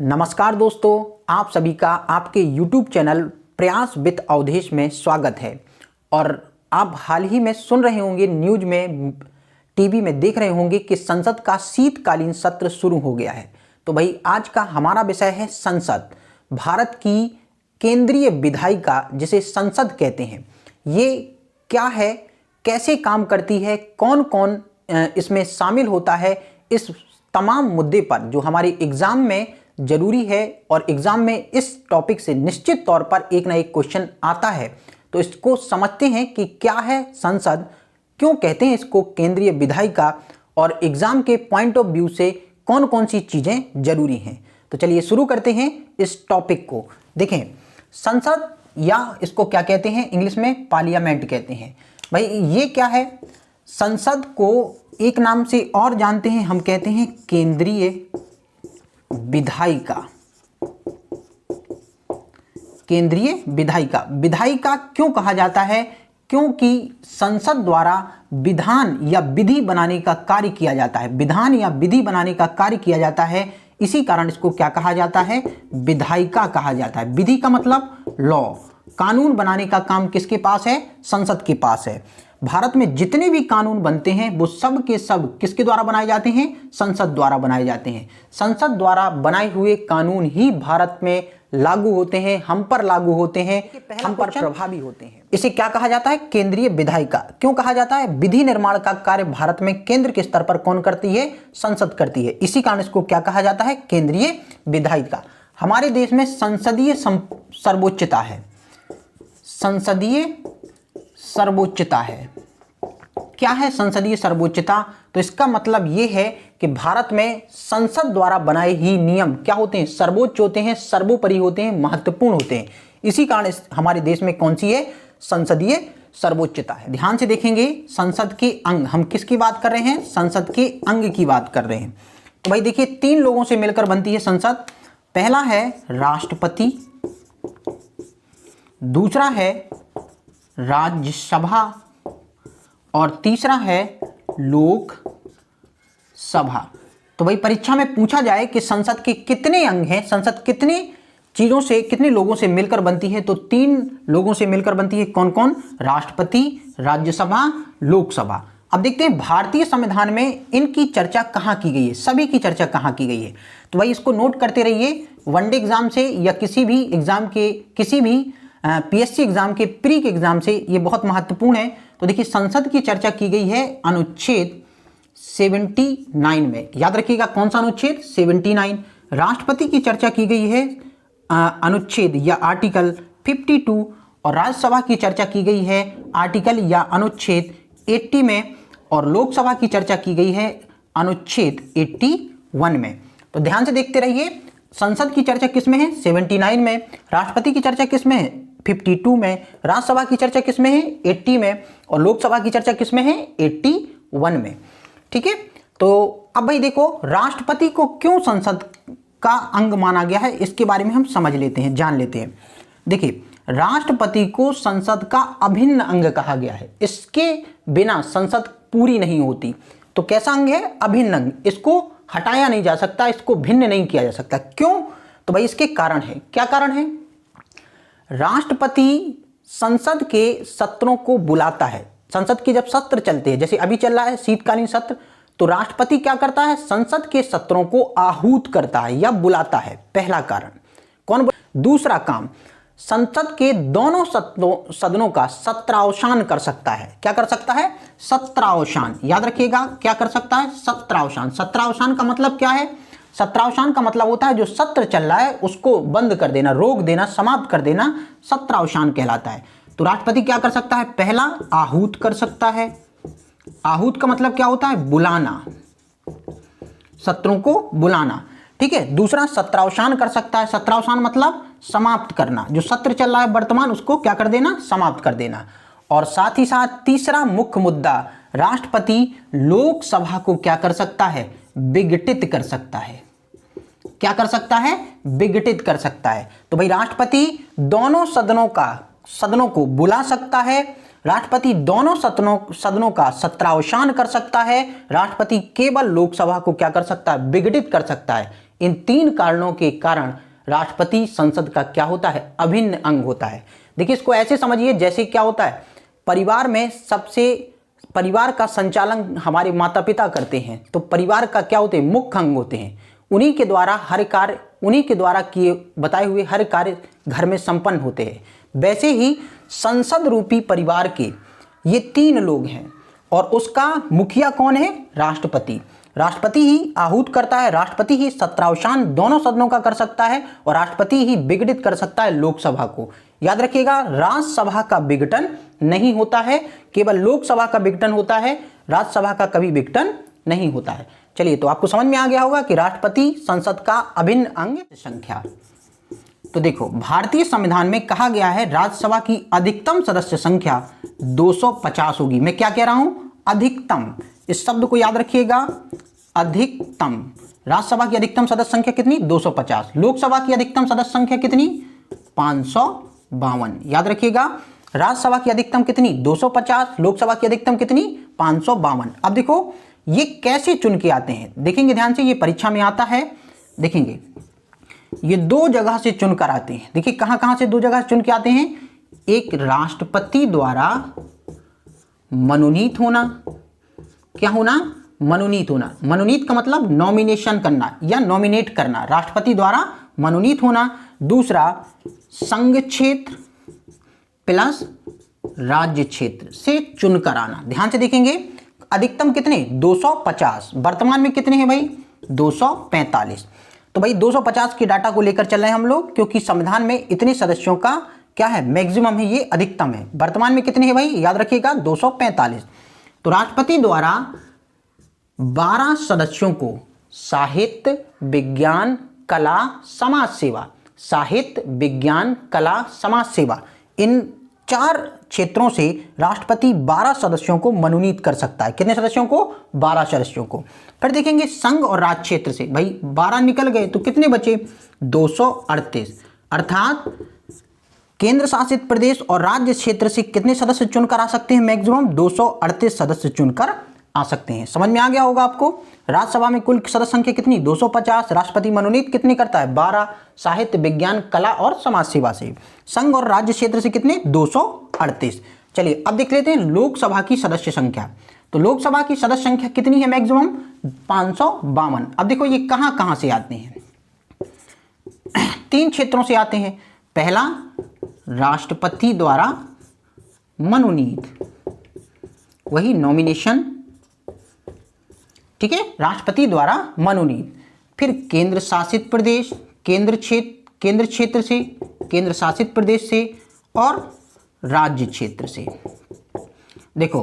नमस्कार दोस्तों, आप सभी का आपके YouTube चैनल प्रयास विद अवधेश में स्वागत है। और आप हाल ही में सुन रहे होंगे, न्यूज में, टीवी में देख रहे होंगे कि संसद का शीतकालीन सत्र शुरू हो गया है। तो भाई आज का हमारा विषय है संसद, भारत की केंद्रीय विधायिका जिसे संसद कहते हैं। ये क्या है, कैसे काम करती है, कौन कौन इसमें शामिल होता है, इस तमाम मुद्दे पर जो हमारे एग्जाम में जरूरी है और एग्जाम में इस टॉपिक से निश्चित तौर पर एक ना एक क्वेश्चन आता है। तो इसको समझते हैं कि क्या है संसद, क्यों कहते हैं इसको केंद्रीय विधायिका, और एग्जाम के पॉइंट ऑफ व्यू से कौन कौन सी चीजें जरूरी हैं। तो चलिए शुरू करते हैं इस टॉपिक को। देखें, संसद या इसको क्या कहते हैं, इंग्लिश में पार्लियामेंट कहते हैं। भाई ये क्या है, संसद को एक नाम से और जानते हैं, हम कहते हैं केंद्रीय विधायिका। केंद्रीय विधायिका, विधायिका क्यों कहा जाता है? क्योंकि संसद द्वारा विधान या विधि बनाने का कार्य किया जाता है, विधान या विधि बनाने का कार्य किया जाता है। इसी कारण इसको क्या कहा जाता है, विधायिका कहा जाता है। विधि का मतलब लॉ, कानून बनाने का काम किसके पास है, संसद के पास है। भारत में जितने भी कानून बनते हैं वो सब के सब किसके द्वारा बनाए जाते हैं, संसद द्वारा बनाए जाते हैं। संसद द्वारा बनाए हुए कानून ही भारत में लागू होते हैं, हम पर लागू होते हैं, हम पर प्रभावी होते हैं। इसे क्या कहा जाता है, केंद्रीय विधायिका। क्यों कहा जाता है? विधि निर्माण का कार्य भारत में केंद्र के स्तर पर कौन करती है, संसद करती है। इसी कारण इसको क्या कहा जाता है, केंद्रीय विधायिका। हमारे देश में संसदीय सर्वोच्चता है, संसदीय सर्वोच्चता है। क्या है संसदीय सर्वोच्चता? तो इसका मतलब यह है कि भारत में संसद द्वारा बनाए ही नियम क्या होते हैं, सर्वोच्च होते हैं, सर्वोपरि होते हैं, महत्वपूर्ण होते हैं। इसी कारण हमारे देश में कौन सी है, संसदीय सर्वोच्चता है। ध्यान से देखेंगे, संसद के अंग, हम किसकी बात कर रहे हैं, संसद के अंग की बात कर रहे हैं। तो भाई देखिए, 3 लोगों से मिलकर बनती है संसद। पहला है राष्ट्रपति, दूसरा है राज्यसभा और तीसरा है लोकसभा। तो भाई परीक्षा में पूछा जाए कि संसद के कितने अंग हैं, संसद कितने चीजों से, कितने लोगों से मिलकर बनती है, तो 3 लोगों से मिलकर बनती है। कौन कौन? राष्ट्रपति, राज्यसभा, लोकसभा। अब देखते हैं भारतीय संविधान में इनकी चर्चा कहां की गई है, सभी की चर्चा कहां की गई है। तो भाई इसको नोट करते रहिए, वनडे एग्जाम से या किसी भी एग्जाम के, किसी भी पीएससी एग्जाम के, प्री के एग्जाम से ये बहुत महत्वपूर्ण है। तो देखिए, संसद की चर्चा की गई है अनुच्छेद 79 में, याद रखिएगा कौन सा अनुच्छेद, 79। राष्ट्रपति की चर्चा की गई है अनुच्छेद या आर्टिकल 52, और राज्यसभा की चर्चा की गई है आर्टिकल या अनुच्छेद 80 में, और लोकसभा की चर्चा की गई है अनुच्छेद 81 में। तो ध्यान से देखते रहिए, संसद की चर्चा किस में है, 79 में। राष्ट्रपति की चर्चा किस में है, 52 में। राज्यसभा की चर्चा किस में है, 80 में। और लोकसभा की चर्चा किस में है, 81 में। ठीक है। तो अब भाई देखो, राष्ट्रपति को क्यों संसद का अंग माना गया है, इसके बारे में हम समझ लेते हैं, जान लेते हैं। देखिए, राष्ट्रपति को संसद का अभिन्न अंग कहा गया है। इसके बिना संसद पूरी नहीं होती। तो कैसा अंग है, अभिन्न अंग। इसको हटाया नहीं जा सकता, इसको भिन्न नहीं किया जा सकता। क्यों? तो भाई इसके कारण है। क्या कारण है? राष्ट्रपति संसद के सत्रों को बुलाता है। संसद के जब सत्र चलते हैं, जैसे अभी चल रहा है शीतकालीन सत्र, तो राष्ट्रपति क्या करता है, संसद के सत्रों को आहूत करता है या बुलाता है। पहला कारण। कौन? दूसरा काम, संसद के दोनों सदनों का सत्रावसान कर सकता है। क्या कर सकता है, सत्रावसान। याद रखिएगा, क्या कर सकता है, सत्रावसान। सत्रावसान का मतलब क्या है, सत्रावसान का मतलब होता है जो सत्र चल रहा है उसको बंद कर देना, रोक देना, समाप्त कर देना, सत्रावसान कहलाता है। तो राष्ट्रपति क्या कर सकता है, पहला आहूत कर सकता है। आहूत का मतलब क्या होता है, बुलाना, सत्रों को बुलाना। ठीक है। दूसरा सत्रावसान कर सकता है। सत्रावसान मतलब समाप्त करना, जो सत्र चल रहा है वर्तमान उसको क्या कर देना, समाप्त कर देना। और साथ ही साथ तीसरा मुख्य मुद्दा, राष्ट्रपति लोकसभा को क्या कर सकता है, विघटित कर सकता है। क्या कर सकता है, विघटित कर सकता है। तो भाई राष्ट्रपति दोनों सदनों को बुला सकता है, राष्ट्रपति दोनों सदनों का सत्रावसान कर सकता है, राष्ट्रपति केवल लोकसभा को क्या कर सकता है, विघटित कर सकता है। इन 3 कारणों के कारण राष्ट्रपति संसद का क्या होता है, अभिन्न अंग होता है। देखिए इसको ऐसे समझिए जैसे क्या होता है, परिवार का संचालन हमारे माता पिता करते हैं, तो परिवार का क्या होते हैं, मुख्य अंग होते हैं। उन्हीं के द्वारा किए बताए हुए हर कार्य घर में संपन्न होते हैं। वैसे ही संसद रूपी परिवार के ये 3 लोग हैं और उसका मुखिया कौन है, राष्ट्रपति। राष्ट्रपति ही आहूत करता है, राष्ट्रपति ही सत्रावसान दोनों सदनों का कर सकता है और राष्ट्रपति ही विघटित कर सकता है लोकसभा को। याद रखिएगा, राज्यसभा का विघटन नहीं होता है, केवल लोकसभा का विघटन होता है, राज्यसभा का कभी विघटन नहीं होता है। चलिए, तो आपको समझ में आ गया होगा कि राष्ट्रपति संसद का अभिन्न अंग संख्या। तो देखो, भारतीय संविधान में कहा गया है राज्यसभा की अधिकतम सदस्य संख्या 250 होगी। मैं क्या कह रहा हूं, अधिकतम। इस शब्द को याद रखिएगा, अधिकतम। राज्यसभा की अधिकतम सदस्य संख्या कितनी, 250। लोकसभा की अधिकतम सदस्य संख्या कितनी, 552। याद रखिएगा, राज्यसभा की अधिकतम कितनी, 250, लोकसभा की अधिकतम कितनी, 552। अब देखो ये कैसे चुन के आते हैं, देखेंगे ध्यान से, ये परीक्षा में आता है। देखेंगे ये 2 जगह से चुनकर आते हैं। देखिए कहां से 2 जगह से चुन के आते हैं। एक राष्ट्रपति द्वारा मनोनीत होना, क्या होना, मनोनीत होना। मनोनीत का मतलब नॉमिनेशन करना या नॉमिनेट करना, राष्ट्रपति द्वारा मनोनीत होना। दूसरा संघ क्षेत्र प्लस राज्य क्षेत्र से चुनकर आना। ध्यान से देखेंगे, अधिकतम कितने, 250। वर्तमान में कितने हैं भाई, 245। तो भाई 250 के डाटा को लेकर चल रहे हैं हम लोग, क्योंकि संविधान में इतने सदस्यों का क्या है, मैक्सिमम है, ये अधिकतम है। वर्तमान में कितने हैं भाई, याद रखिएगा, 245। तो राष्ट्रपति द्वारा 12 सदस्यों को साहित्य, विज्ञान, कला, समाज सेवा, साहित्य, विज्ञान, कला, समाज सेवा, इन 4 क्षेत्रों से राष्ट्रपति 12 सदस्यों को मनोनीत कर सकता है। कितने सदस्यों को, 12 सदस्यों को। फिर देखेंगे संघ और राज्य क्षेत्र से, भाई 12 निकल गए तो कितने बचे, 238। अर्थात केंद्र शासित प्रदेश और राज्य क्षेत्र से कितने सदस्य चुनकर आ सकते हैं, मैक्सिमम 238 सदस्य चुनकर आ सकते हैं। समझ में आ गया होगा आपको। राज्यसभा में कुल सदस्य संख्या कितनी, 250। राष्ट्रपति मनोनीत कितने करता है, 12, साहित्य, विज्ञान, कला और समाज सेवा से। संघ और राज्य क्षेत्र से कितने, 238। चलिए अब देख लेते हैं लोकसभा की सदस्य संख्या। तो लोकसभा की सदस्य संख्या कितनी है, मैक्सिमम 552। अब देखो ये कहां से आते हैं, 3 क्षेत्रों से आते हैं। पहला, राष्ट्रपति द्वारा मनोनीत, वही नॉमिनेशन, ठीक है, राष्ट्रपति द्वारा मनोनीत। फिर केंद्र शासित प्रदेश, केंद्र क्षेत्र से, केंद्र शासित प्रदेश से और राज्य क्षेत्र से। देखो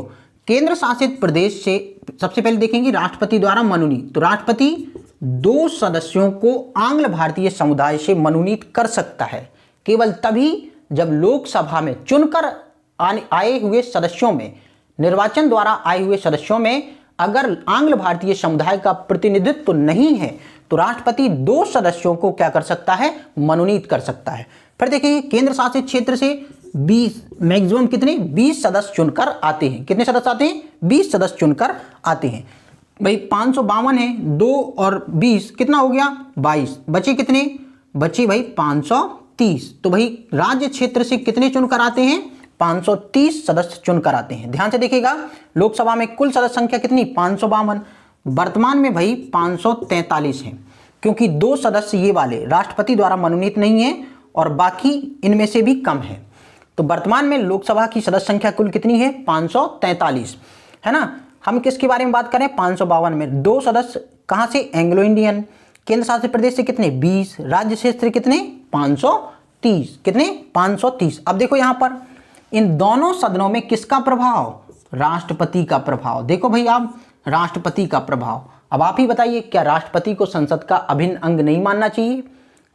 केंद्र शासित प्रदेश से सबसे पहले देखेंगे राष्ट्रपति द्वारा मनोनीत। तो राष्ट्रपति 2 सदस्यों को आंग्ल भारतीय समुदाय से मनोनीत कर सकता है, केवल तभी जब लोकसभा में चुनकर आए हुए सदस्यों में, निर्वाचन द्वारा आए हुए सदस्यों में अगर आंग्ल भारतीय समुदाय का प्रतिनिधित्व तो नहीं है, तो राष्ट्रपति 2 सदस्यों को क्या कर सकता है, मनोनीत कर सकता है। फिर देखिए केंद्र शासित क्षेत्र से 20, मैक्सिमम कितने, 20 सदस्य चुनकर आते हैं। कितने सदस्य आते हैं, 20 सदस्य चुनकर आते हैं। भाई 552 है, 2 और 20 कितना हो गया, 22। बचे कितने, बचे भाई 530। तो भाई राज्य क्षेत्र से कितने चुनकर आते हैं, 530 सदस्य चुनकर आते हैं। ध्यान से देखिएगा, लोकसभा में कुल सदस्य संख्या कितनी, 552। वर्तमान में भाई 543 हैं, क्योंकि 2 सदस्य ये वाले राष्ट्रपति द्वारा मनोनीत नहीं है और बाकी इनमें से भी कम है। तो वर्तमान में लोकसभा की सदस्य संख्या कुल कितनी है, 543 है ना। हम किसके बारे में बात करें, 552 में 2 सदस्य कहां से, एंग्लो इंडियन। केंद्र शासित प्रदेश से कितने, 20। राज्य क्षेत्र से कितने, 530। कितने, 530। अब देखो यहां पर इन दोनों सदनों में किसका प्रभाव, राष्ट्रपति का प्रभाव। देखो भाई आप, राष्ट्रपति का प्रभाव। अब आप ही बताइए, क्या राष्ट्रपति को संसद का अभिन्न अंग नहीं मानना चाहिए,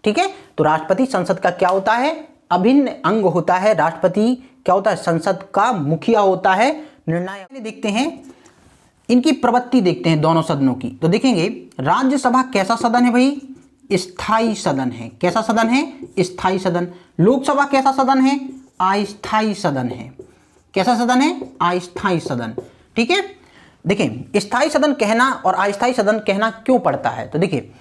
ठीक है। तो राष्ट्रपति संसद का क्या होता है, अभिन्न अंग होता है। राष्ट्रपति क्या होता है, संसद का मुखिया होता है। निर्णय देखते हैं, इनकी प्रवृत्ति देखते हैं दोनों सदनों की। तो देखेंगे राज्यसभा कैसा सदन है भाई, स्थायी सदन है। कैसा सदन है, स्थायी सदन। लोकसभा कैसा सदन है, अस्थायी सदन है। कैसा सदन है, अस्थायी सदन, ठीक है। देखिए स्थायी सदन कहना और अस्थायी सदन कहना क्यों पड़ता है, तो देखिए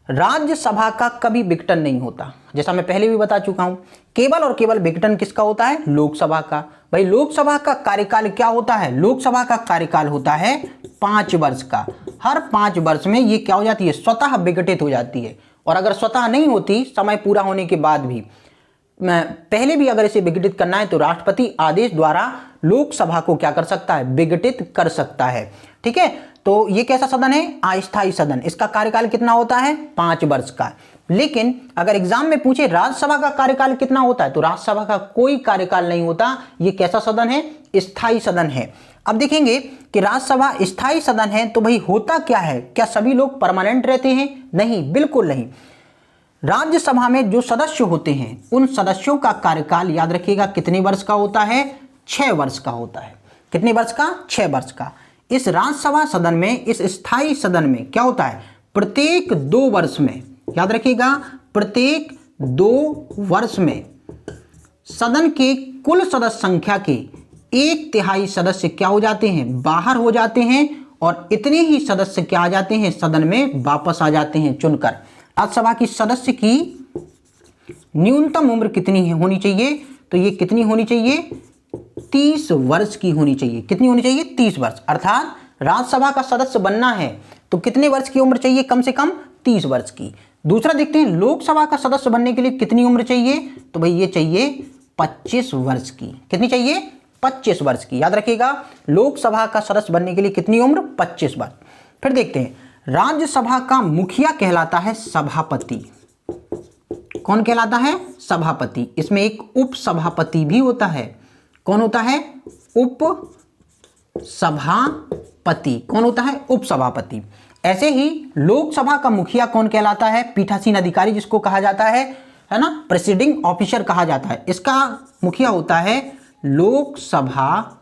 राज्यसभा का कभी विघटन नहीं होता, जैसा मैं पहले भी बता चुका हूं। केवल और केवल विघटन किसका होता है? लोकसभा का। भाई लोकसभा का कार्यकाल क्या होता है? लोकसभा का कार्यकाल होता है 5 वर्ष का। हर 5 वर्ष में ये क्या हो जाती है? स्वतः विघटित हो जाती है। और अगर स्वतः नहीं होती, समय पूरा होने के बाद भी, पहले भी अगर इसे विघटित करना है तो राष्ट्रपति आदेश द्वारा लोकसभा को क्या कर सकता है? विघटित कर सकता है। ठीक है, तो ये कैसा सदन है? अस्थायी सदन। इसका कार्यकाल कितना होता है? 5 वर्ष का। लेकिन अगर एग्जाम में पूछे राज्यसभा का कार्यकाल कितना होता है, तो राज्यसभा का कोई कार्यकाल नहीं होता। ये कैसा सदन है? स्थायी सदन है। अब देखेंगे कि राज्यसभा स्थायी सदन है तो भाई होता क्या है? क्या सभी लोग परमानेंट रहते हैं? नहीं, बिल्कुल नहीं। राज्यसभा में जो सदस्य होते हैं उन सदस्यों का कार्यकाल याद रखिएगा कितने वर्ष का होता है? 6 वर्ष का होता है। कितने वर्ष का? 6 वर्ष का। इस राज्यसभा सदन में, इस स्थायी सदन में क्या होता है? प्रत्येक 2 वर्ष में, याद रखिएगा, प्रत्येक 2 वर्ष में सदन के कुल सदस्य संख्या के 1/3 सदस्य क्या हो जाते हैं? बाहर हो जाते हैं, और इतने ही सदस्य क्या आ जाते हैं? सदन में वापस आ जाते हैं चुनकर। राज्यसभा की सदस्य की न्यूनतम उम्र कितनी होनी चाहिए? तो ये कितनी होनी चाहिए? 30 वर्ष की होनी चाहिए। कितनी होनी चाहिए? 30 वर्ष। अर्थात राज्यसभा का सदस्य बनना है तो कितने वर्ष की उम्र चाहिए? कम से कम 30 वर्ष की। दूसरा देखते हैं लोकसभा का सदस्य बनने के लिए कितनी उम्र चाहिए? तो भाई ये चाहिए 25 वर्ष की। कितनी चाहिए? 25 वर्ष की। याद रखिएगा, लोकसभा का सदस्य बनने के लिए कितनी उम्र? 25 वर्ष। फिर देखते हैं राज्यसभा का मुखिया कहलाता है सभापति। कौन कहलाता है? सभापति। इसमें एक उपसभापति भी होता है। कौन होता है? उपसभापति। कौन होता है? उपसभापति। ऐसे ही लोकसभा का मुखिया कौन कहलाता है? पीठासीन अधिकारी जिसको कहा जाता है ना, प्रेसिडिंग ऑफिसर कहा जाता है। इसका मुखिया होता है लोकसभा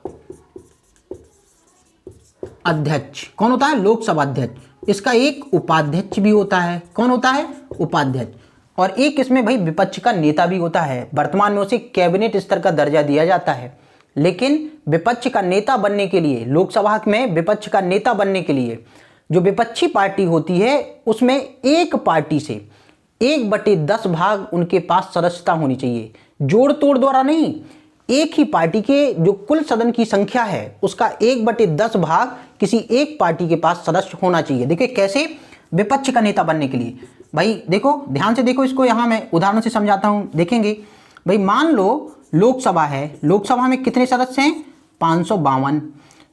अध्यक्ष। कौन होता है? लोकसभा अध्यक्ष। इसका एक उपाध्यक्ष भी होता है। कौन होता है? उपाध्यक्ष। और एक इसमें भाई विपक्ष का नेता भी होता है। वर्तमान में उसे कैबिनेट स्तर का दर्जा दिया जाता है, लेकिन विपक्ष का नेता बनने के लिए, लोकसभा में विपक्ष का नेता बनने के लिए जो विपक्षी पार्टी होती है उसमें एक पार्टी से 1/10 भाग उनके पास सदस्यता होनी चाहिए। जोड़ तोड़ द्वारा नहीं, एक ही पार्टी के जो कुल सदन की संख्या है उसका 1/10 भाग किसी एक पार्टी के पास सदस्य होना चाहिए। देखिए कैसे? विपक्ष का नेता बनने के लिए भाई देखो, ध्यान से देखो इसको, यहां मैं उदाहरण से समझाता हूं। देखेंगे भाई, मान लो लोकसभा है, लोकसभा में कितने सदस्य हैं? 552।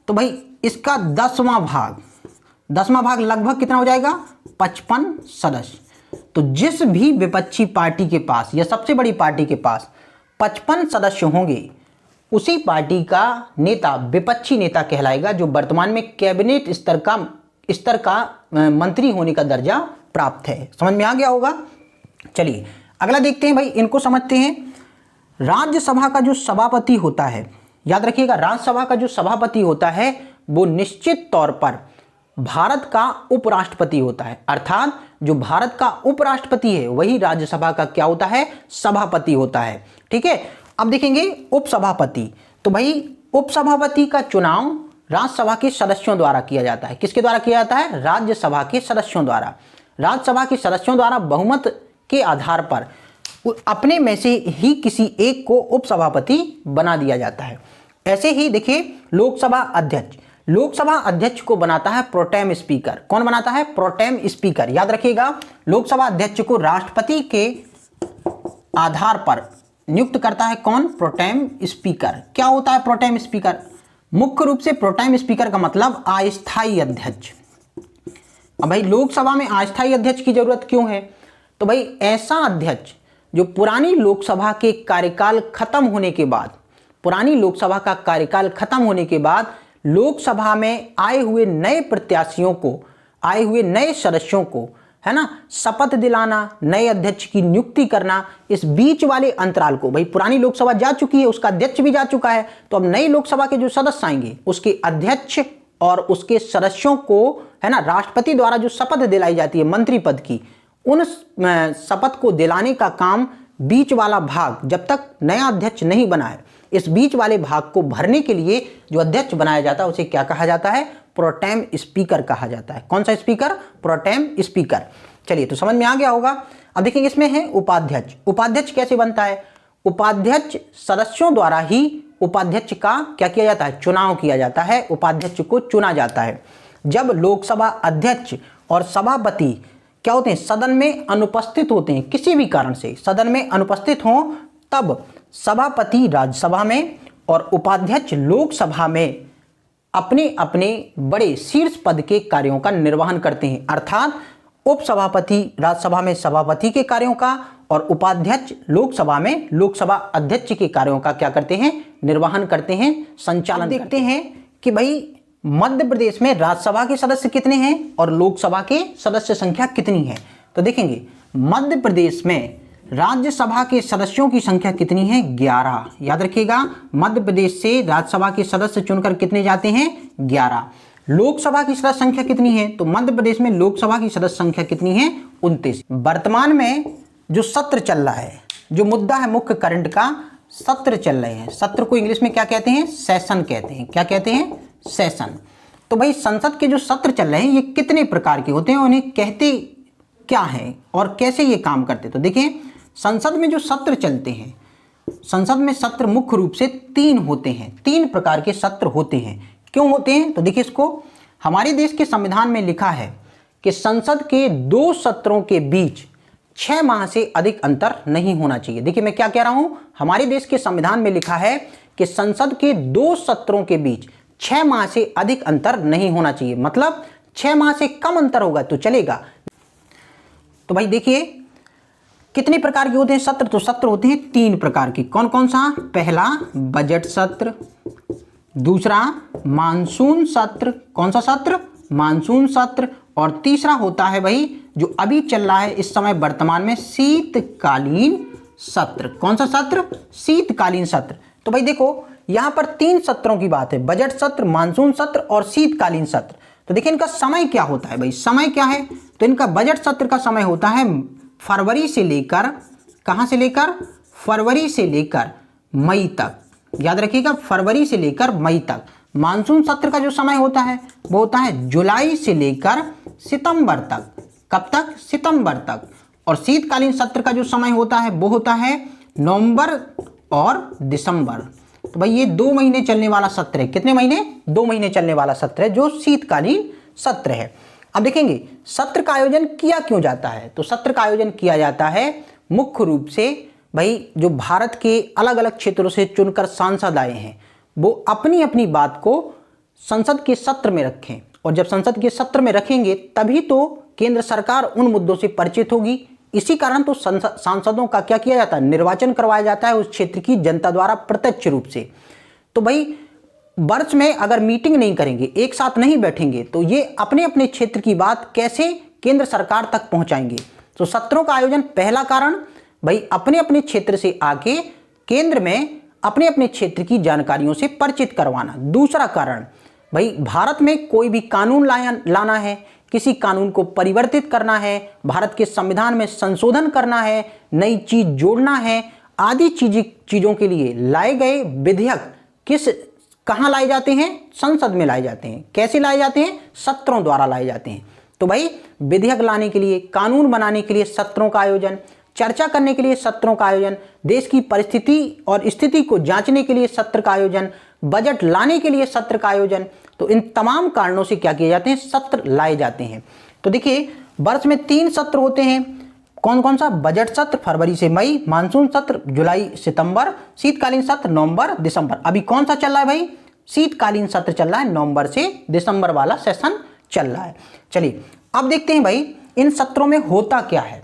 तो भाई इसका 10वां भाग लगभग कितना हो जाएगा? 55 सदस्य। तो जिस भी विपक्षी पार्टी के पास या सबसे बड़ी पार्टी के पास 55 सदस्य होंगे, उसी पार्टी का नेता विपक्षी नेता कहलाएगा, जो वर्तमान में कैबिनेट स्तर का मंत्री होने का दर्जा प्राप्त है। समझ में आ गया होगा? चलिए अगला देखते हैं भाई, इनको समझते हैं। राज्यसभा का जो सभापति होता है, याद रखिएगा, राज्यसभा का जो सभापति होता है वो निश्चित तौर पर भारत का उपराष्ट्रपति होता है। अर्थात जो भारत का उपराष्ट्रपति है वही राज्यसभा का क्या होता है? सभापति होता है। ठीक है, अब देखेंगे उपसभापति। तो भाई उपसभापति का चुनाव राज्यसभा के सदस्यों द्वारा किया जाता है। किसके द्वारा किया जाता है? राज्यसभा के सदस्यों द्वारा। राज्यसभा के सदस्यों द्वारा बहुमत के आधार पर अपने में से ही किसी एक को उपसभापति बना दिया जाता है। ऐसे ही देखिए लोकसभा अध्यक्ष को बनाता है प्रोटेम स्पीकर। कौन बनाता है? Pro tem speaker. याद रखिएगा, लोकसभा अध्यक्ष को राष्ट्रपति के आधार पर नियुक्त करता है कौन? Pro tem speaker. क्या होता है प्रोटेम स्पीकर? मुख्य रूप से प्रोटेम स्पीकर का मतलब अस्थायी अध्यक्ष। अब भाई लोकसभा में अस्थायी अध्यक्ष की जरूरत क्यों है? तो भाई ऐसा अध्यक्ष जो पुरानी लोकसभा के कार्यकाल खत्म होने के बाद, लोकसभा में आए हुए नए प्रत्याशियों को, आए हुए नए सदस्यों को, है ना, शपथ दिलाना, नए अध्यक्ष की नियुक्ति करना, इस बीच वाले अंतराल को, भाई पुरानी लोकसभा जा चुकी है, उसका अध्यक्ष भी जा चुका है, तो अब नई लोकसभा के जो सदस्य आएंगे उसके अध्यक्ष और उसके सदस्यों को, है ना, राष्ट्रपति द्वारा जो शपथ दिलाई जाती है मंत्री पद की, उन शपथ को दिलाने का काम बीच वाला भाग, जब तक नया अध्यक्ष नहीं बनाए, इस बीच वाले भाग को भरने के लिए जो अध्यक्ष बनाया जाता है उसे क्या कहा जाता है? प्रोटेम स्पीकर कहा जाता है। कौन सा स्पीकर? Pro tem speaker. चलिए, तो समझ में आ गया होगा। अब देखिए इसमें है उपाध्यक्ष। उपाध्यक्ष कैसे बनता है? उपाध्यक्ष सदस्यों द्वारा ही उपाध्यक्ष का क्या किया जाता है? चुनाव किया जाता है, उपाध्यक्ष को चुना जाता है। जब लोकसभा अध्यक्ष और सभापति क्या होते हैं? सदन में अनुपस्थित होते हैं, किसी भी कारण से सदन में अनुपस्थित हों, तब सभापति राज्यसभा में और उपाध्यक्ष लोकसभा में अपने अपने बड़े शीर्ष पद के कार्यों का निर्वहन करते हैं। अर्थात उपसभापति राज्यसभा में सभापति के कार्यों का और उपाध्यक्ष लोकसभा में लोकसभा अध्यक्ष के कार्यों का क्या करते हैं? निर्वहन करते हैं, संचालन। देखते हैं कि भाई मध्य प्रदेश में राज्यसभा के सदस्य कितने हैं और लोकसभा के सदस्य संख्या कितनी है। तो देखेंगे मध्य प्रदेश में राज्यसभा के सदस्यों की संख्या कितनी है? 11। याद रखिएगा, मध्य प्रदेश से राज्यसभा के सदस्य चुनकर कितने जाते हैं? 11। लोकसभा की सदस्य संख्या कितनी है? तो मध्य प्रदेश में लोकसभा की सदस्य संख्या कितनी है? 29। वर्तमान में जो सत्र चल रहा है, जो मुद्दा है मुख्य करंट का, सत्र चल रहे हैं। सत्र को इंग्लिश में क्या कहते हैं? सेशन कहते हैं। क्या कहते हैं? सेशन। तो भाई संसद के जो सत्र चल रहे हैं ये कितने प्रकार के होते हैं, उन्हें कहते क्या हैं और कैसे ये काम करते? तो देखिए संसद में जो सत्र चलते हैं, संसद में सत्र मुख्य रूप से 3 होते हैं। 3 प्रकार के सत्र होते हैं। क्यों होते हैं? तो देखिए इसको हमारे देश के संविधान में लिखा है कि संसद के 2 सत्रों के बीच 6 माह से अधिक अंतर नहीं होना चाहिए। देखिए मैं क्या कह रहा हूं, हमारे देश के संविधान में लिखा है कि संसद के 2 सत्रों के बीच 6 माह से अधिक अंतर नहीं होना चाहिए। मतलब 6 माह से कम अंतर होगा तो चलेगा। तो भाई देखिए कितने प्रकार के होते हैं सत्र? तो सत्र होते हैं 3 प्रकार के। कौन कौन सा? पहला बजट सत्र, दूसरा मानसून सत्र। कौन सा सत्र? मानसून सत्र। और तीसरा होता है भाई जो अभी चल रहा है इस समय वर्तमान में, शीतकालीन सत्र। कौन सा सत्र? शीतकालीन सत्र। तो भाई देखो यहां पर 3 सत्रों की बात है, बजट सत्र, मानसून सत्र और शीतकालीन सत्र। तो देखिए इनका समय क्या होता है भाई? समय क्या है? तो इनका बजट सत्र का समय होता है फरवरी से लेकर, कहां से लेकर? फरवरी से लेकर मई तक। याद रखिएगा, फरवरी से लेकर मई तक। मानसून सत्र का जो समय होता है वो होता है जुलाई से लेकर सितंबर तक। कब तक? सितंबर तक। और शीतकालीन सत्र का जो समय होता है वो होता है नवंबर और दिसंबर। तो भाई ये 2 महीने चलने वाला सत्र है। कितने महीने? 2 महीने चलने वाला सत्र है जो शीतकालीन सत्र है। अब देखेंगे सत्र का आयोजन किया क्यों जाता है? तो सत्र का आयोजन किया जाता है मुख्य रूप से भाई जो भारत के अलग अलग क्षेत्रों से चुनकर सांसद आए हैं वो अपनी अपनी बात को संसद के सत्र में रखें, और जब संसद के सत्र में रखेंगे तभी तो केंद्र सरकार उन मुद्दों से परिचित होगी। इसी कारण तो सांसदों का क्या किया जाता है? निर्वाचन करवाया जाता है उस क्षेत्र की जनता द्वारा प्रत्यक्ष रूप से। तो भाई वर्ष में अगर मीटिंग नहीं करेंगे, एक साथ नहीं बैठेंगे, तो ये अपने अपने क्षेत्र की बात कैसे केंद्र सरकार तक पहुंचाएंगे? तो सत्रों का आयोजन पहला कारण भाई अपने अपने क्षेत्र से आके केंद्र में अपने अपने क्षेत्र की जानकारियों से परिचित करवाना। दूसरा कारण भाई भारत में कोई भी कानून लाना है, किसी कानून को परिवर्तित करना है, भारत के संविधान में संशोधन करना है, नई चीज जोड़ना है, आदि चीजों के लिए लाए गए विधेयक कहां लाए जाते हैं? संसद में लाए जाते हैं। कैसे लाए जाते हैं? सत्रों द्वारा लाए जाते हैं। तो भाई विधेयक लाने के लिए, कानून बनाने के लिए सत्रों का आयोजन, चर्चा करने के लिए सत्रों का आयोजन, देश की परिस्थिति और स्थिति को जांचने के लिए सत्र का आयोजन, बजट लाने के लिए सत्र का आयोजन। तो इन तमाम कारणों से क्या किए जाते हैं? सत्र लाए जाते हैं। तो देखिए वर्ष में 3 सत्र होते हैं। कौन कौन सा? बजट सत्र फरवरी से मई, मानसून सत्र जुलाई सितंबर, शीतकालीन सत्र नवंबर दिसंबर। अभी कौन सा चल रहा है भाई? शीतकालीन सत्र चल रहा है, नवंबर से दिसंबर वाला सेशन चल रहा है। चलिए अब देखते हैं भाई इन सत्रों में होता क्या है।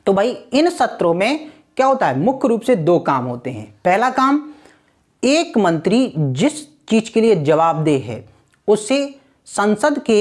तो भाई इन सत्रों में क्या होता है? मुख्य रूप से 2 काम होते हैं। पहला काम, एक मंत्री जिस चीज के लिए जवाबदेह है उससे संसद के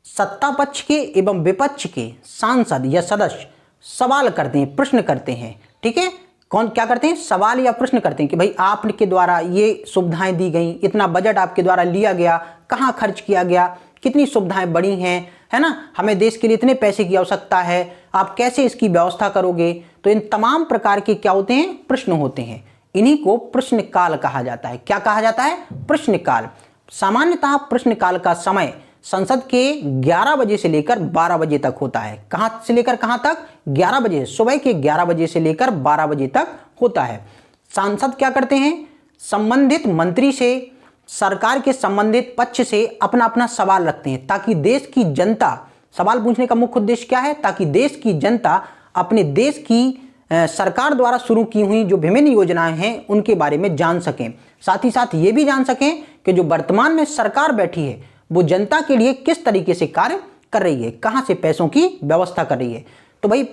सत्ता पक्ष के एवं विपक्ष के सांसद या सदस्य सवाल करते हैं, प्रश्न करते हैं। ठीक है, कौन क्या करते हैं? सवाल या प्रश्न करते हैं कि भाई आपके द्वारा ये सुविधाएं दी गई, इतना बजट आपके द्वारा लिया गया, कहाँ खर्च किया गया, कितनी सुविधाएं बढ़ी हैं, है ना, हमें देश के लिए इतने पैसे की आवश्यकता है, आप कैसे इसकी व्यवस्था करोगे। तो इन तमाम प्रकार के क्या होते हैं? प्रश्न होते हैं। इन्हीं को प्रश्नकाल कहा जाता है। क्या कहा जाता है? प्रश्नकाल। सामान्यतः प्रश्नकाल का समय संसद के 11 बजे से लेकर 12 बजे तक होता है। कहां से लेकर कहां तक? 11 बजे, सुबह के 11 बजे से लेकर 12 बजे तक होता है। सांसद क्या करते हैं? संबंधित मंत्री से, सरकार के संबंधित पक्ष से अपना अपना सवाल रखते हैं, ताकि देश की जनता, सवाल पूछने का मुख्य उद्देश्य क्या है? ताकि देश की जनता अपने देश की सरकार द्वारा शुरू की हुई जो विभिन्न योजनाएं हैं उनके बारे में जान सकें। साथ ही साथ ये भी जान सकें कि जो वर्तमान में सरकार बैठी है वो जनता के लिए किस तरीके से कार्य कर रही है, कहां से पैसों की व्यवस्था कर रही है। तो भाई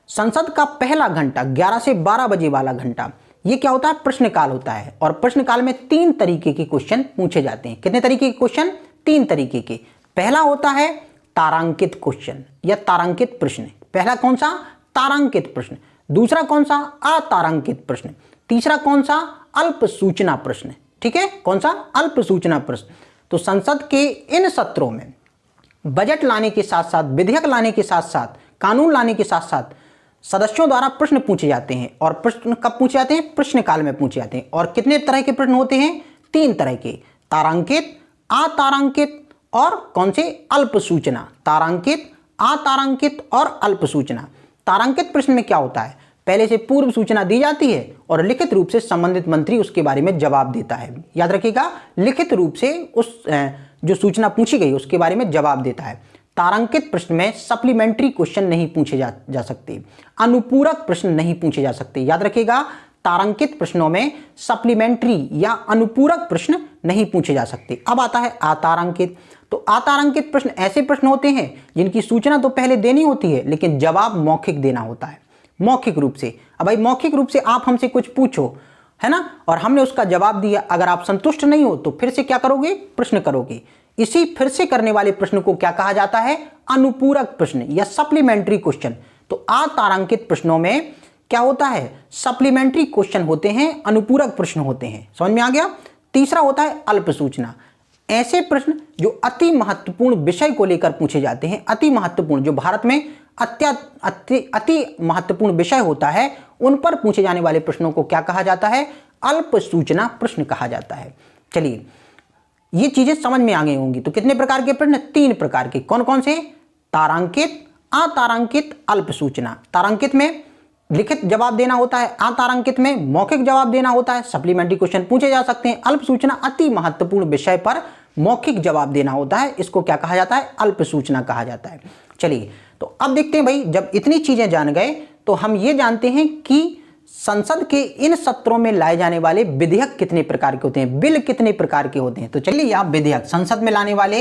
संसद का पहला घंटा 11 से 12 बजे वाला घंटा, ये क्या होता है? प्रश्नकाल होता है। और प्रश्नकाल में 3 तरीके के क्वेश्चन पूछे जाते हैं। कितने तरीके के क्वेश्चन? 3 तरीके के। पहला होता है तारांकित क्वेश्चन या तारांकित प्रश्न। पहला कौन सा? तारांकित प्रश्न। दूसरा कौन सा? अतारांकित प्रश्न। तीसरा कौन सा? अल्प सूचना प्रश्न। ठीक है, कौन सा? अल्प सूचना प्रश्न। तो संसद के इन सत्रों में बजट लाने के साथ साथ, विधेयक लाने के साथ साथ, कानून लाने के साथ साथ सदस्यों द्वारा प्रश्न पूछे जाते हैं। और प्रश्न कब पूछे जाते हैं? प्रश्नकाल में पूछे जाते हैं। और कितने तरह के प्रश्न होते हैं? 3 तरह के, तारांकित, अतारांकित और कौन से? अल्प सूचना। तारांकित, अतारांकित और अल्प सूचना। तारांकित प्रश्न में क्या होता है? पहले से पूर्व सूचना दी जाती है और लिखित रूप से संबंधित मंत्री उसके बारे में जवाब देता है। याद रखिएगा, लिखित रूप से उस जो सूचना पूछी गई उसके बारे में जवाब देता है। तारांकित प्रश्न में सप्लीमेंट्री क्वेश्चन नहीं पूछे जा सकते, अनुपूरक प्रश्न नहीं पूछे जा सकते। याद रखिएगा, तारांकित प्रश्नों में सप्लीमेंट्री या अनुपूरक प्रश्न नहीं पूछे जा सकते। अब आता है अतारांकित। तो अतारांकित प्रश्न ऐसे प्रश्न होते हैं जिनकी सूचना तो पहले देनी होती है लेकिन जवाब मौखिक देना होता है, मौखिक रूप से। अब भाई मौखिक रूप से आप हमसे कुछ पूछो, है ना, और हमने उसका जवाब दिया, अगर आप संतुष्ट नहीं हो तो फिर से क्या करोगे? प्रश्न करोगे। इसी फिर से करने वाले प्रश्न को क्या कहा जाता है? अनुपूरक प्रश्न या सप्लीमेंट्री क्वेश्चन। तो अतारांकित प्रश्नों में क्या होता है? सप्लीमेंट्री क्वेश्चन होते हैं, अनुपूरक प्रश्न होते हैं। समझ में आ गया? तीसरा होता है अल्प सूचना। ऐसे प्रश्न जो अति महत्वपूर्ण विषय को लेकर पूछे जाते हैं, अति महत्वपूर्ण, जो भारत में अति महत्वपूर्ण विषय होता है, उन पर पूछे जाने वाले प्रश्नों को क्या कहा जाता है? अल्प सूचना प्रश्न कहा जाता है। चलिए, ये चीजें समझ में आ गई होंगी। तो कितने प्रकार के प्रश्न? 3 प्रकार के। कौन कौन से? तारांकित, अतारांकित, अल्प सूचना। तारांकित में लिखित जवाब देना होता है, अतारांकित में मौखिक जवाब देना होता है, सप्लीमेंट्री क्वेश्चन पूछे जा सकते हैं। अल्प सूचना अति महत्वपूर्ण विषय पर मौखिक जवाब देना होता है, इसको क्या कहा जाता है? अल्प सूचना कहा जाता है। चलिए, तो अब देखते हैं भाई, जब इतनी चीजें जान गए तो हम ये जानते हैं कि संसद के इन सत्रों में लाए जाने वाले विधेयक कितने प्रकार के होते हैं, बिल कितने प्रकार के होते हैं। तो चलिए, या विधेयक, संसद में लाने वाले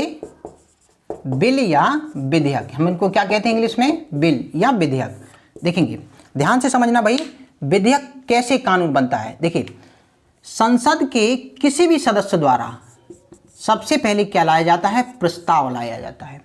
बिल या विधेयक, हम इनको क्या कहते हैं इंग्लिश में? बिल या विधेयक। देखेंगे, ध्यान से समझना भाई, विधेयक कैसे कानून बनता है। देखिए, संसद के किसी भी सदस्य द्वारा सबसे पहले क्या लाया जाता है? प्रस्ताव लाया जाता है।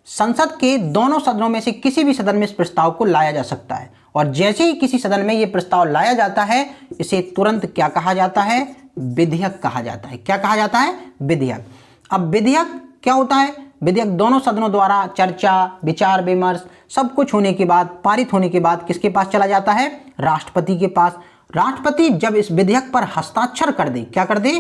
संसद के दोनों सदनों में से किसी भी सदन में इस प्रस्ताव को लाया जा सकता है, और जैसे ही किसी सदन में यह प्रस्ताव लाया जाता है, इसे तुरंत क्या कहा जाता है? विधेयक कहा जाता है। क्या कहा जाता है? विधेयक। अब विधेयक क्या होता है? विधेयक दोनों सदनों द्वारा चर्चा, विचार विमर्श सब कुछ होने के बाद, पारित होने के बाद किसके पास चला जाता है? राष्ट्रपति के पास। राष्ट्रपति जब इस विधेयक पर हस्ताक्षर कर दे, क्या कर दे?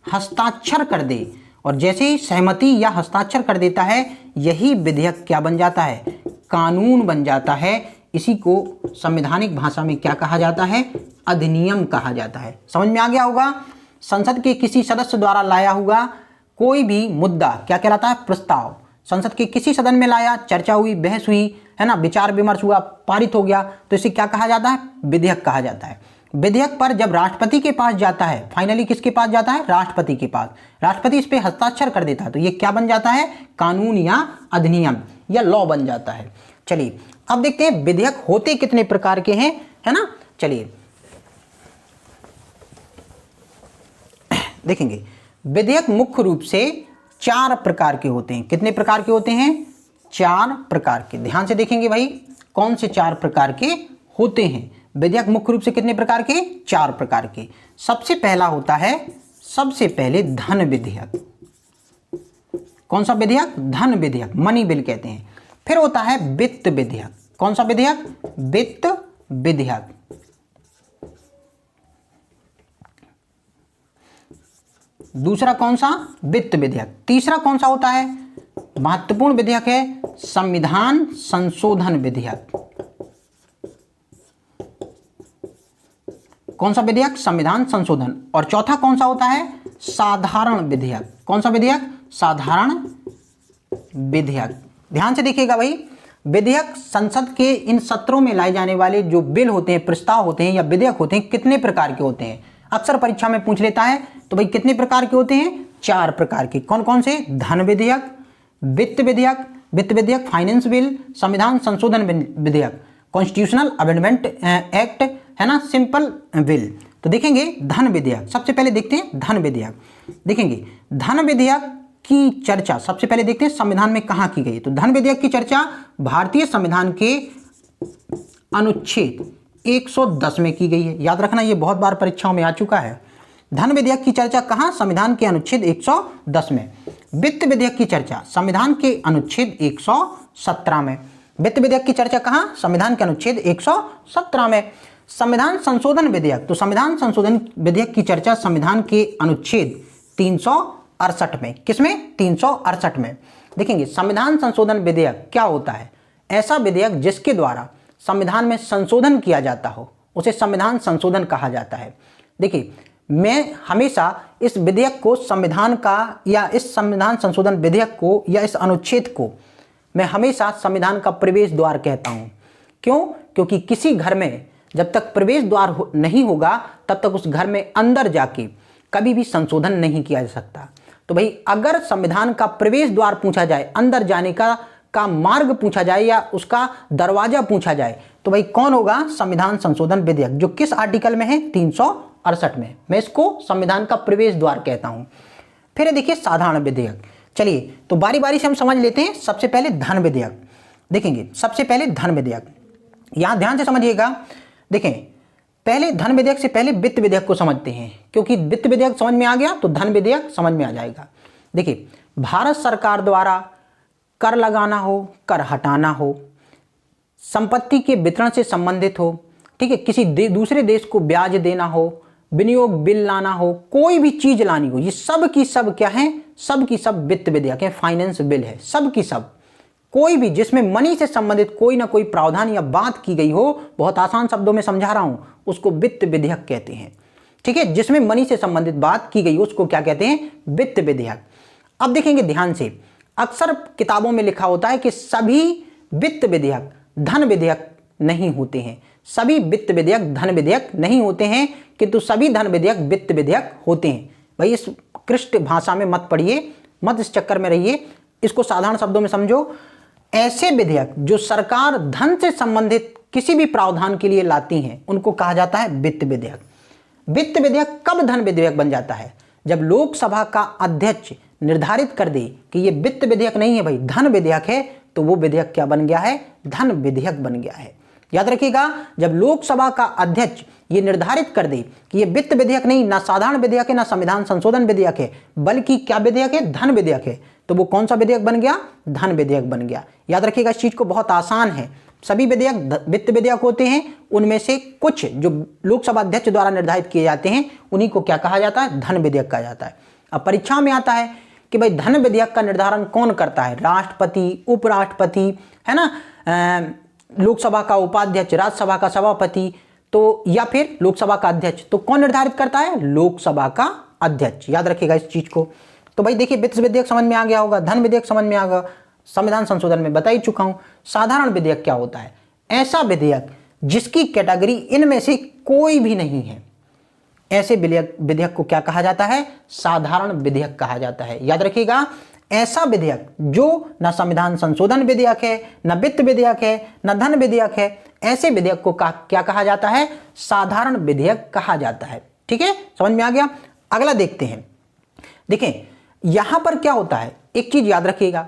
हस्ताक्षर कर दे, और जैसे ही सहमति या हस्ताक्षर कर देता है, यही विधेयक क्या बन जाता है? कानून बन जाता है। इसी को संवैधानिक भाषा में क्या कहा जाता है? अधिनियम कहा जाता है। समझ में आ गया होगा? संसद के किसी सदस्य द्वारा लाया हुआ कोई भी मुद्दा क्या कहलाता है? प्रस्ताव। संसद के किसी सदन में लाया, चर्चा हुई, बहस हुई, है ना, विचार विमर्श हुआ, पारित हो गया, तो इसे क्या कहा जाता है? विधेयक कहा जाता है। विधेयक पर जब राष्ट्रपति के पास जाता है, फाइनली किसके पास जाता है? राष्ट्रपति के पास। राष्ट्रपति इस पे हस्ताक्षर कर देता है, तो ये क्या बन जाता है? कानून या अधिनियम या लॉ बन जाता है। चलिए, अब देखते हैं विधेयक होते कितने प्रकार के हैं, है ना। चलिए देखेंगे, विधेयक मुख्य रूप से 4 प्रकार के होते हैं। कितने प्रकार के होते हैं? 4 प्रकार के। ध्यान से देखेंगे भाई, कौन से 4 प्रकार के होते हैं विधेयक। मुख्य रूप से कितने प्रकार के? 4 प्रकार के। सबसे पहला होता है, सबसे पहले धन विधेयक। कौन सा विधेयक? धन विधेयक, मनी बिल कहते हैं। फिर होता है वित्त विधेयक। कौन सा विधेयक? वित्त विधेयक। दूसरा कौन सा? वित्त विधेयक। तीसरा कौन सा होता है? महत्वपूर्ण विधेयक है संविधान संशोधन विधेयक। कौन सा विधेयक? संविधान संशोधन। और चौथा कौन सा होता है? साधारण विधेयक। कौन सा विधेयक? साधारण विधेयक। ध्यान से देखिएगा भाई, विधेयक संसद के इन सत्रों में लाए जाने वाले जो बिल होते हैं, प्रस्ताव होते हैं या विधेयक होते हैं, कितने प्रकार के होते हैं? अक्सर परीक्षा में पूछ लेता है। तो भाई कितने प्रकार के होते हैं? 4 प्रकार के। कौन कौन से? धन विधेयक, वित्त विधेयक, फाइनेंस बिल, संविधान संशोधन विधेयक, कॉन्स्टिट्यूशनल अमेंडमेंट एक्ट, है ना, सिंपल बिल। तो देखेंगे धन विधेयक। सबसे पहले देखते हैं धन विधेयक। देखेंगे धन विधेयक की चर्चा सबसे पहले देखते हैं संविधान में कहां की गई। तो धन विधेयक की चर्चा भारतीय संविधान के अनुच्छेद 110 में की गई है। याद रखना, ये बहुत बार परीक्षाओं में आ चुका है। धन विधेयक की चर्चा कहां? संविधान के अनुच्छेद 110 में। वित्त विधेयक की चर्चा संविधान के अनुच्छेद 117 में। वित्त विधेयक की चर्चा कहां? संविधान के अनुच्छेद 117 में। संविधान संशोधन विधेयक, तो संविधान संशोधन विधेयक की चर्चा संविधान के अनुच्छेद 368 में। किसमें? 368 में। देखेंगे संविधान संशोधन विधेयक क्या होता है? ऐसा विधेयक जिसके द्वारा संविधान में संशोधन किया जाता हो उसे संविधान संशोधन कहा जाता है। देखिए, मैं हमेशा इस विधेयक को संविधान का या इस संविधान संशोधन विधेयक को या इस अनुच्छेद को मैं हमेशा संविधान का प्रवेश द्वार कहता हूं। क्यों? क्योंकि किसी घर में जब तक प्रवेश द्वार नहीं होगा तब तक उस घर में अंदर जाके कभी भी संशोधन नहीं किया जा सकता। तो भाई अगर संविधान का प्रवेश द्वार पूछा जाए, अंदर जाने का मार्ग पूछा जाए या उसका दरवाजा पूछा जाए, तो भाई कौन होगा? संविधान संशोधन विधेयक, जो किस आर्टिकल में है? 368 में। मैं इसको संविधान का प्रवेश द्वार कहता हूं। फिर देखिए साधारण विधेयक। चलिए तो बारी बारी से हम समझ लेते हैं। सबसे पहले धन विधेयक देखेंगे। सबसे पहले धन विधेयक, यहां ध्यान से समझिएगा। देखें, पहले धन विधेयक से पहले वित्त विधेयक को समझते हैं, क्योंकि वित्त विधेयक समझ में आ गया तो धन विधेयक समझ में आ जाएगा। देखिए, भारत सरकार द्वारा कर लगाना हो, कर हटाना हो, संपत्ति के वितरण से संबंधित हो, ठीक है, किसी दूसरे देश को ब्याज देना हो, विनियोग बिल लाना हो, कोई भी चीज लानी हो, ये सब की सब क्या है? सब की सब वित्त विधेयक है, फाइनेंस बिल है। सब की सब, कोई भी जिसमें मनी से संबंधित कोई ना कोई प्रावधान या बात की गई हो, बहुत आसान शब्दों में समझा रहा हूं, उसको वित्त विधेयक कहते हैं। ठीक है, जिसमें मनी से संबंधित बात की गई हो उसको क्या कहते हैं? वित्त विधेयक। अब देखेंगे ध्यान से, अक्सर किताबों में लिखा होता है कि सभी वित्त विधेयक धन विधेयक नहीं होते हैं। सभी वित्त विधेयक धन विधेयक नहीं होते हैं, किंतु सभी धन विधेयक वित्त विधेयक होते हैं। भाई इस कृष्ट भाषा में मत पढ़िए, मत इस चक्कर में रहिए, इसको साधारण शब्दों में समझो। ऐसे विधेयक जो सरकार धन से संबंधित किसी भी प्रावधान के लिए लाती हैं उनको कहा जाता है वित्त विधेयक। वित्त विधेयक कब धन विधेयक बन जाता है? जब लोकसभा का अध्यक्ष निर्धारित कर दे कि ये वित्त विधेयक नहीं है भाई, धन विधेयक है, तो वो विधेयक क्या बन गया है? धन विधेयक बन गया है। याद रखिएगा, जब लोकसभा का अध्यक्ष ये निर्धारित कर दे कि ये वित्त विधेयक नहीं, ना साधारण विधेयक है, ना संविधान संशोधन विधेयक है, बल्कि क्या विधेयक है? धन विधेयक है, तो वो कौन सा विधेयक बन गया? धन विधेयक बन गया। याद रखिएगा, इस चीज को, बहुत आसान है। सभी विधेयक वित्त विधेयक होते हैं, उनमें से कुछ जो लोकसभा अध्यक्ष द्वारा निर्धारित किए जाते हैं उन्हीं को क्या कहा जाता है? धन विधेयक कहा जाता है। अब परीक्षा में आता है कि भाई धन विधेयक का निर्धारण कौन करता है? राष्ट्रपति, उपराष्ट्रपति, है ना, लोकसभा का उपाध्यक्ष, राज्यसभा का सभापति, तो या फिर लोकसभा का अध्यक्ष। तो कौन निर्धारित करता है? लोकसभा का अध्यक्ष। याद रखिएगा इस चीज को। तो भाई देखिए, वित्त विधेयक समझ में आ गया होगा, धन विधेयक समझ में आ गया, संविधान संशोधन में बता ही चुका हूं। साधारण विधेयक क्या होता है? ऐसा विधेयक जिसकी कैटेगरी इनमें से कोई भी नहीं है, ऐसे विधेयक को क्या कहा जाता है? साधारण विधेयक कहा जाता है। याद रखिएगा, ऐसा विधेयक जो ना संविधान संशोधन विधेयक है, ना वित्त विधेयक है, ना धन विधेयक है, ऐसे विधेयक को क्या कहा जाता है? साधारण विधेयक कहा जाता है। ठीक है, समझ में आ गया। अगला देखते हैं। देखें यहां पर क्या होता है, एक चीज याद रखिएगा,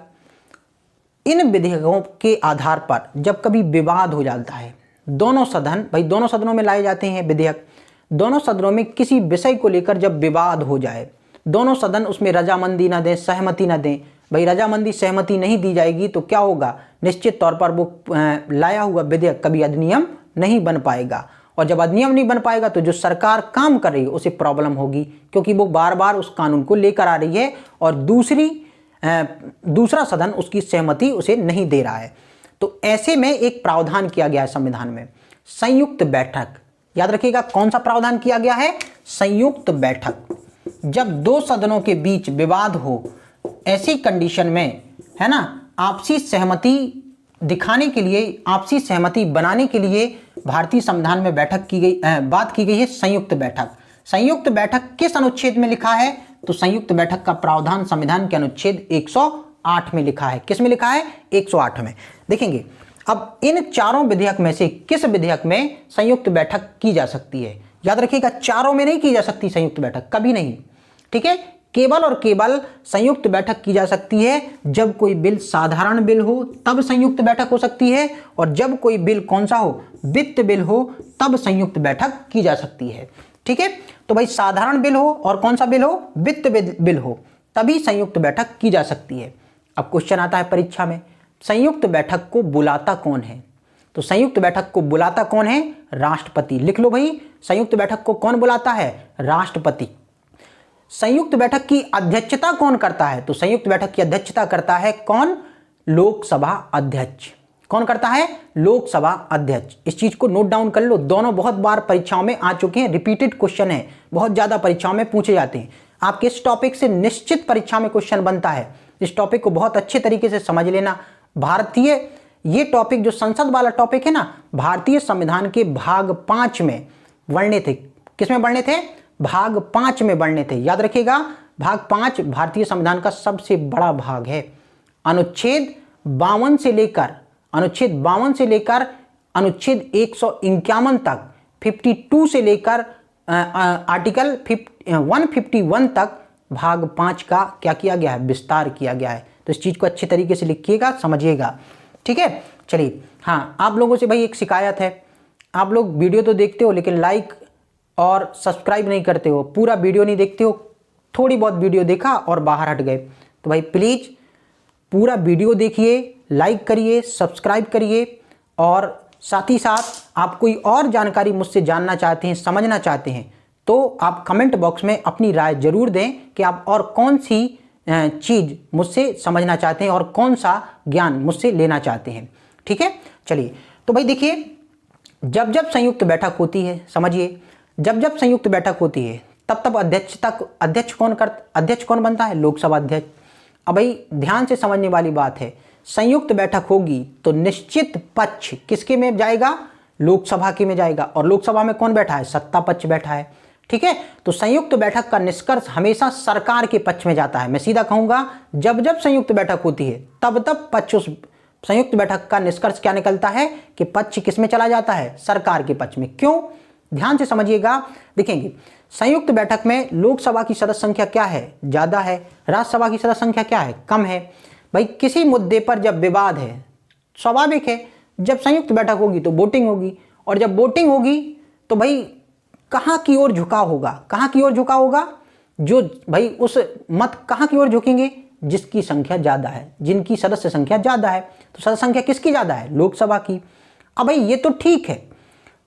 इन विधेयकों के आधार पर जब कभी विवाद हो जाता है, दोनों सदन, भाई दोनों सदनों में लाए जाते हैं विधेयक, दोनों सदनों में किसी विषय को लेकर जब विवाद हो जाए, दोनों सदन उसमें रजामंदी ना दें, सहमति ना दें, भाई रजामंदी सहमति नहीं दी जाएगी तो क्या होगा? निश्चित तौर पर वो लाया हुआ विधेयक कभी अधिनियम नहीं बन पाएगा, और जब अधिनियम नहीं बन पाएगा तो जो सरकार काम कर रही है उसे प्रॉब्लम होगी, क्योंकि वो बार बार उस कानून को लेकर आ रही है और दूसरी दूसरा सदन उसकी सहमति उसे नहीं दे रहा है। तो ऐसे में एक प्रावधान किया गया है संविधान में, संयुक्त बैठक। याद रखिएगा कौन सा प्रावधान किया गया है, संयुक्त बैठक। जब दो सदनों के बीच विवाद हो, ऐसी कंडीशन में, है ना, आपसी सहमति दिखाने के लिए, आपसी सहमति बनाने के लिए भारतीय संविधान में बैठक की गई, बात की गई है संयुक्त बैठक। संयुक्त बैठक किस अनुच्छेद में लिखा है, तो संयुक्त बैठक का प्रावधान संविधान के अनुच्छेद 108 में लिखा है। किस में लिखा है, 108 में। देखेंगे अब इन चारों विधेयक में से किस विधेयक में संयुक्त बैठक की जा सकती है। याद रखिएगा चारों में नहीं की जा सकती संयुक्त बैठक, कभी नहीं, ठीक है। केवल और केवल संयुक्त बैठक की जा सकती है जब कोई बिल साधारण बिल हो, तब संयुक्त बैठक हो सकती है, और जब कोई बिल कौन सा हो, वित्त बिल हो, तब संयुक्त बैठक की जा सकती है, ठीक है। तो भाई साधारण बिल हो और कौन सा बिल हो, वित्त बिल हो, तभी संयुक्त बैठक की जा सकती है। अब क्वेश्चन आता है परीक्षा में, संयुक्त बैठक को बुलाता कौन है, तो संयुक्त बैठक को बुलाता कौन है, राष्ट्रपति। लिख लो भाई, संयुक्त बैठक को कौन बुलाता है, राष्ट्रपति। संयुक्त बैठक की अध्यक्षता कौन करता है, तो संयुक्त बैठक की अध्यक्षता करता है कौन, लोकसभा अध्यक्ष। कौन करता है, लोकसभा अध्यक्ष। इस चीज को नोट डाउन कर लो, दोनों बहुत बार परीक्षाओं में आ चुके हैं, रिपीटेड क्वेश्चन है, बहुत ज्यादा परीक्षाओं में पूछे जाते हैं। आपके इस टॉपिक से निश्चित परीक्षा में क्वेश्चन बनता है, इस टॉपिक को बहुत अच्छे तरीके से समझ लेना। भारतीय, ये टॉपिक जो संसद वाला टॉपिक है ना, भारतीय संविधान के भाग 5 में वर्णित थे। किसमें वर्णित थे, भाग 5 में वर्णित थे। याद रखिएगा भाग 5 भारतीय संविधान का सबसे बड़ा भाग है। अनुच्छेद 52 से लेकर अनुच्छेद 151 तक, 52 से लेकर आर्टिकल 151 तक भाग 5 का क्या किया गया है, विस्तार किया गया है। तो इस चीज को अच्छे तरीके से लिखिएगा, समझिएगा, ठीक है। चलिए, हाँ, आप लोगों से भाई एक शिकायत है, आप लोग वीडियो तो देखते हो लेकिन लाइक और सब्सक्राइब नहीं करते हो, पूरा वीडियो नहीं देखते हो, थोड़ी बहुत वीडियो देखा और बाहर हट गए। तो भाई प्लीज़ पूरा वीडियो देखिए, लाइक करिए, सब्सक्राइब करिए, और साथ ही साथ आप कोई और जानकारी मुझसे जानना चाहते हैं, समझना चाहते हैं, तो आप कमेंट बॉक्स में अपनी राय जरूर दें कि आप और कौन सी चीज़ मुझसे समझना चाहते हैं और कौन सा ज्ञान मुझसे लेना चाहते हैं, ठीक है। चलिए, तो भाई देखिए, जब जब संयुक्त बैठक होती है, समझिए, जब जब संयुक्त बैठक होती है तब अध्यक्ष कौन बनता है, लोकसभा अध्यक्ष। अब भाई ध्यान से समझने वाली बात है, संयुक्त बैठक होगी तो निश्चित पक्ष किसके में जाएगा, लोकसभा के में जाएगा, और लोकसभा में कौन बैठा है, सत्ता पक्ष बैठा है, ठीक है। तो संयुक्त बैठक का निष्कर्ष हमेशा सरकार के पक्ष में जाता है। मैं सीधा कहूंगा, जब जब संयुक्त बैठक होती है तब तब पक्ष, उस संयुक्त बैठक का निष्कर्ष क्या निकलता है कि पक्ष किस में चला जाता है, सरकार के पक्ष में। क्यों, ध्यान से समझिएगा। देखेंगे संयुक्त बैठक में लोकसभा की सदस्य संख्या क्या है, ज्यादा है, राज्यसभा की सदस्य संख्या क्या है, कम है। भाई किसी मुद्दे पर जब विवाद है, स्वाभाविक है जब संयुक्त बैठक होगी तो वोटिंग होगी, और जब वोटिंग होगी तो भाई कहाँ की ओर झुकाव होगा, कहाँ की ओर झुकाव होगा, जो भाई उस मत कहाँ की ओर झुकेंगे, जिसकी संख्या ज्यादा है, जिनकी सदस्य संख्या ज्यादा है। तो सदस्य संख्या किसकी ज्यादा है, लोकसभा की। अब भाई ये तो ठीक है,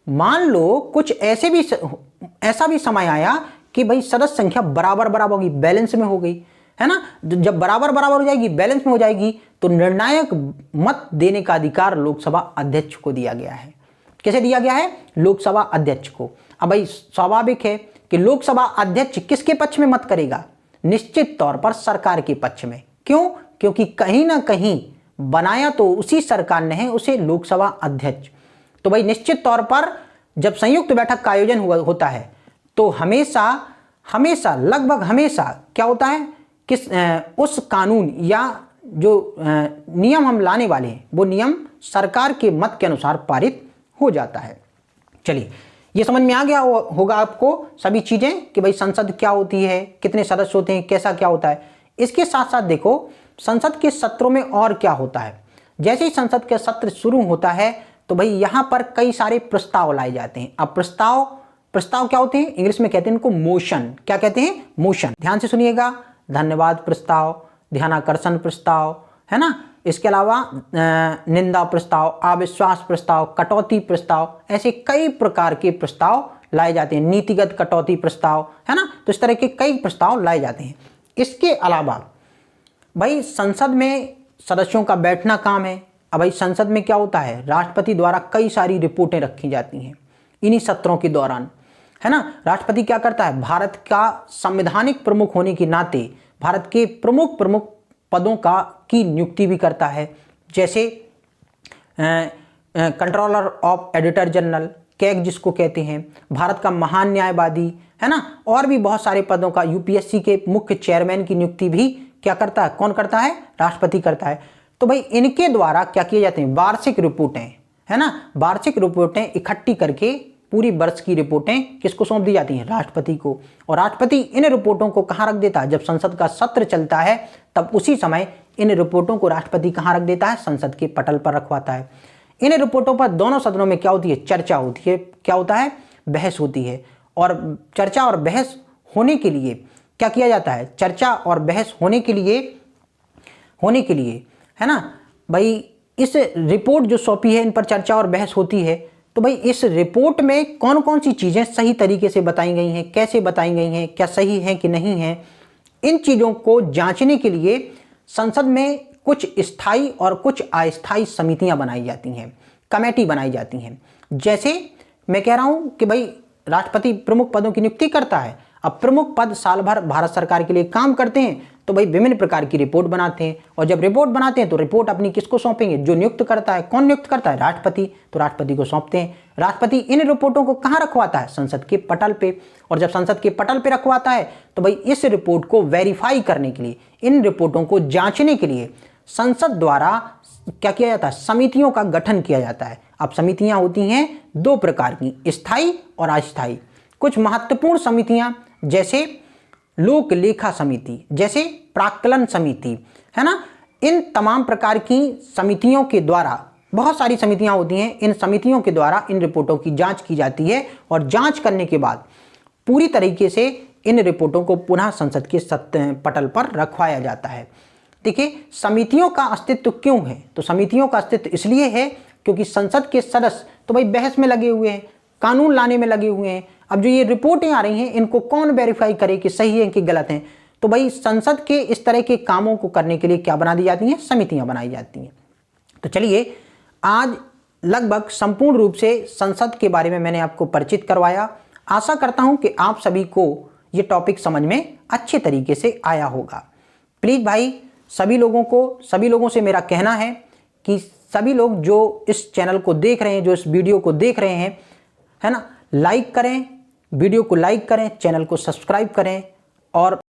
मान लो कुछ ऐसा भी समय आया कि भाई सदस्य संख्या बराबर होगी, बैलेंस में हो गई, है ना। जब बराबर हो जाएगी, बैलेंस में हो जाएगी, तो निर्णायक मत देने का अधिकार लोकसभा अध्यक्ष को दिया गया है। कैसे दिया गया है, लोकसभा अध्यक्ष को। अब भाई स्वाभाविक है कि लोकसभा अध्यक्ष किसके पक्ष में मत करेगा, निश्चित तौर पर सरकार के पक्ष में। क्यों, क्योंकि कहीं ना कहीं बनाया तो उसी सरकार ने है उसे लोकसभा अध्यक्ष। तो भाई निश्चित तौर पर जब संयुक्त बैठक का आयोजन होता है तो हमेशा लगभग हमेशा क्या होता है, उस कानून या जो नियम हम लाने वाले हैं वो नियम सरकार के मत के अनुसार पारित हो जाता है। चलिए, ये समझ में आ गया होगा आपको सभी चीजें कि भाई संसद क्या होती है, कितने सदस्य होते हैं, कैसा क्या होता है। इसके साथ साथ देखो संसद के सत्रों में और क्या होता है। जैसे ही संसद का सत्र शुरू होता है तो भाई यहां पर कई सारे प्रस्ताव लाए जाते हैं। अब प्रस्ताव क्या होते हैं, इंग्लिश में कहते हैं इनको मोशन। क्या कहते हैं, मोशन। ध्यान से सुनिएगा, धन्यवाद प्रस्ताव, ध्यानाकर्षण प्रस्ताव, है ना। इसके अलावा निंदा प्रस्ताव, अविश्वास प्रस्ताव, कटौती प्रस्ताव, ऐसे कई प्रकार के प्रस्ताव लाए जाते हैं। नीतिगत कटौती प्रस्ताव, है ना। तो इस तरह के कई प्रस्ताव लाए जाते हैं। इसके अलावा भाई संसद में सदस्यों का बैठना काम है। अब भाई संसद में क्या होता है, राष्ट्रपति द्वारा कई सारी रिपोर्टें रखी जाती हैं इन्हीं सत्रों के दौरान, है ना। राष्ट्रपति क्या करता है, भारत का संवैधानिक प्रमुख होने के नाते भारत के प्रमुख पदों की नियुक्ति भी करता है, जैसे controller of editor general, CAG जिसको कहते हैं, भारत का महान न्यायवादी, है ना, और भी बहुत सारे पदों का, यूपीएससी के मुख्य चेयरमैन की नियुक्ति भी क्या करता है, कौन करता है, राष्ट्रपति करता है। तो भाई इनके द्वारा क्या किए जाते हैं, वार्षिक रिपोर्टें, है ना, वार्षिक रिपोर्टें इकट्ठी करके पूरी वर्ष की रिपोर्टें किसको सौंप दी जाती हैं, राष्ट्रपति को। और राष्ट्रपति इन रिपोर्टों को कहाँ रख देता है, जब संसद का सत्र चलता है तब उसी समय इन रिपोर्टों को राष्ट्रपति कहाँ रख देता है, संसद के पटल पर रखवाता है। इन रिपोर्टों पर दोनों सदनों में क्या होती है, चर्चा होती है, क्या होता है, बहस होती है। और चर्चा और बहस होने के लिए क्या किया जाता है, चर्चा और बहस होने के लिए है ना भाई, इस रिपोर्ट जो सौंपी है इन पर चर्चा और बहस होती है। तो भाई इस रिपोर्ट में कौन कौन सी चीज़ें सही तरीके से बताई गई हैं, कैसे बताई गई हैं, क्या सही है कि नहीं है, इन चीज़ों को जांचने के लिए संसद में कुछ स्थायी और कुछ अस्थायी समितियां बनाई जाती हैं, कमेटी बनाई जाती हैं। जैसे मैं कह रहा हूं कि भाई राष्ट्रपति प्रमुख पदों की नियुक्ति करता है, अब प्रमुख पद साल भर भारत सरकार के लिए काम करते हैं, तो भाई विभिन्न प्रकार की रिपोर्ट बनाते हैं, और जब रिपोर्ट बनाते हैं तो रिपोर्ट अपनी किसको सौंपेंगे, जो नियुक्त करता है, कौन नियुक्त करता है, राष्ट्रपति, तो राष्ट्रपति को सौंपते हैं। राष्ट्रपति इन रिपोर्टों को कहाँ रखवाता है, संसद के पटल पे, और जब संसद के पटल पे रखवाता है तो भाई इस रिपोर्ट को वेरीफाई करने के लिए, इन रिपोर्टों को जांचने के लिए संसद द्वारा क्या किया जाता है, समितियों का गठन किया जाता है। अब समितियां होती हैं दो प्रकार की, स्थायी और अस्थायी। कुछ महत्वपूर्ण समितियां जैसे लोक लेखा समिति, जैसे प्राक्कलन समिति, है ना, इन तमाम प्रकार की समितियों के द्वारा, बहुत सारी समितियां होती हैं, इन समितियों के द्वारा इन रिपोर्टों की जांच की जाती है, और जांच करने के बाद पूरी तरीके से इन रिपोर्टों को पुनः संसद के पटल पर रखवाया जाता है। देखिए समितियों का अस्तित्व क्यों है, तो समितियों का अस्तित्व इसलिए है क्योंकि संसद के सदस्य तो भाई बहस में लगे हुए हैं, कानून लाने में लगे हुए हैं। अब जो ये रिपोर्टें आ रही हैं इनको कौन वेरीफाई करे कि सही है कि गलत हैं, तो भाई संसद के इस तरह के कामों को करने के लिए क्या बना दी जाती हैं, समितियां बनाई जाती हैं। तो चलिए आज लगभग संपूर्ण रूप से संसद के बारे में मैंने आपको परिचित करवाया। आशा करता हूं कि आप सभी को ये टॉपिक समझ में अच्छे तरीके से आया होगा। प्लीज़ भाई सभी लोगों से मेरा कहना है कि सभी लोग जो इस चैनल को देख रहे हैं, जो इस वीडियो को देख रहे हैं, है ना, लाइक करें, वीडियो को लाइक करें, चैनल को सब्सक्राइब करें, और